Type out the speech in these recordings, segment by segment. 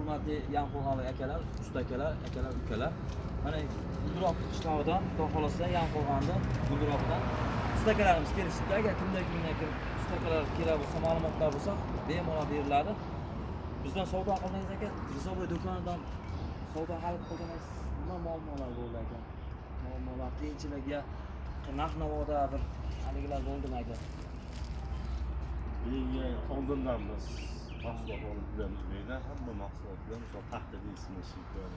hurmatli Yanqo'g'ali akalar, usta akalar, ukalar. Mana Gulduroq qishlog'idan, Xudo xolasa Yanqo'g'anda Gulduroqdan usta akalarimiz kelishdi. Agar kimda usta akalar kerak bo'lsa, ma'lumotlar bo'lsa, bemalol beriladi. Bizdan savdo qilmaysiz aka, Rizoboy do'konidan savdo qilib qo'yganmiz. Nima muammolar bo'ldi aka? Muammolar, qiyinchilikga, narx-navoda bir haligilar bo'ldimi aka? Oldindan biz mahsulot olib yuramiz deydi. Hamma mahsulotlar, misol paxta deysizmi, shikor.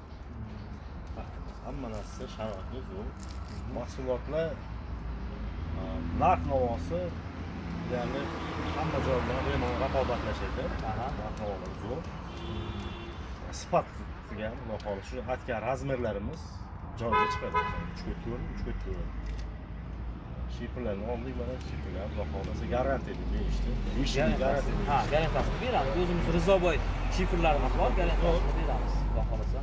Paxtamiz hamma narsa sharoitli zo'r. Mahsulotlar narx-navosi, ya'ni hamma joy bilan bemalol raqobatlashadi. Narx-navolar zo'r. Sifat degan, xudo xohlasa, shu aytgan razmerlarimiz joyiga chiqadi. 3.4. Shifrlarni oldik, mana shifrlar xudo xohlasa garantiyali deyishdi. Garantiyali. Ha, garantiyasini beramiz. O'zimiz Rizoboy shifrlarimiz bor, garantiyasini beramiz. Xudo xohlasa.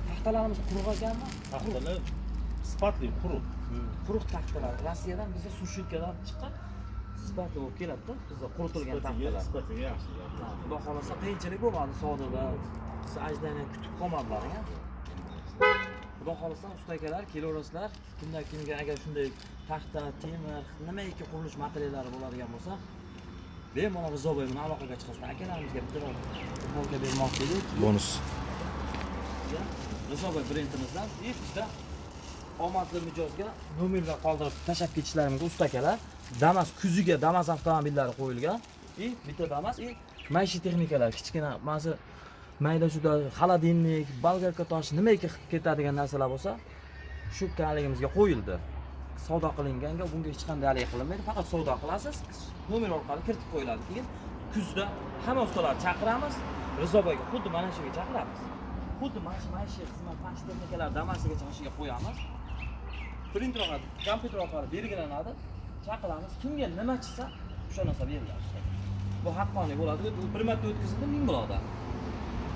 Taxtalarimiz quruq ekanmi? Taxtalar sifatli, quruq. Quruq taxtalar Rossiyadan bizga sushilkadan chiqqan. Sifatli bo'lib keladi-da. Bizda quritilgan taxtalar. Sifatiga yaxshi. Xudo xohlasa qiyinchilik bo'lmadi savdoda. Siz ajdani kutib qolmadilar-a. Xudo xolasa usta akalar kelaverasizlar. Kimga agar shunday taxta, temir, nimaiki qurilish materiallari bo'ladigan bo'lsa, bemalol Rizoboy bilan aloqaga chiqasizlar. Akalarimizga bitta polka bermoqchi edik. Bonus. Rizoboy brendimizdan bizda omadli mijozga nomerlar qoldirib tashab ketishlari mumkin usta akalar. Damas kuziga Damas avtomobillari qo'yilgan. Bitta Damas, maishiy texnikalar, kichkina ma'zi mayda juda xolodilnik, bolgarka tosh, nimaiki ketadigan narsalar bo'lsa, shu kaligimizga qo'yildi. Savdo qilinganga bunga hech qanday alik qilinmaydi, faqat savdo qilasiz, nomer orqali kiritib qo'yiladi. Keyin kuzda hamma ustalarni chaqiramiz, Rizoboyga xuddi mana shuga chaqiramiz. Xuddi mana shu maishiy xizmat maishiy texnikalar Damasiga chiqishiga qo'yamiz. Printer orqali, kompyuter orqali belgilanadi, chaqiramiz. Kimga nima chiqsa, o'sha narsa beriladi. Bu haqqoniy bo'ladi. Bu bir marta o'tkazildi, ming bo'ladi.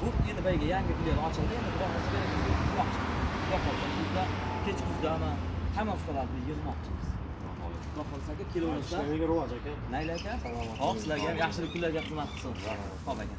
Bu endi bayga yangi filial ochildi, endi Xudo xolasa qilmoqchi. Xudo xolasa bizda kech kuzdami hamma ustalarni yig'moqchimiz. Xudo xolasa kelaverasizlar. Ishlarga rivoj aka. Mayli aka. Xo'p, sizlarga ham yaxshilik kunlarga xizmat qilsin. Xo'p aka.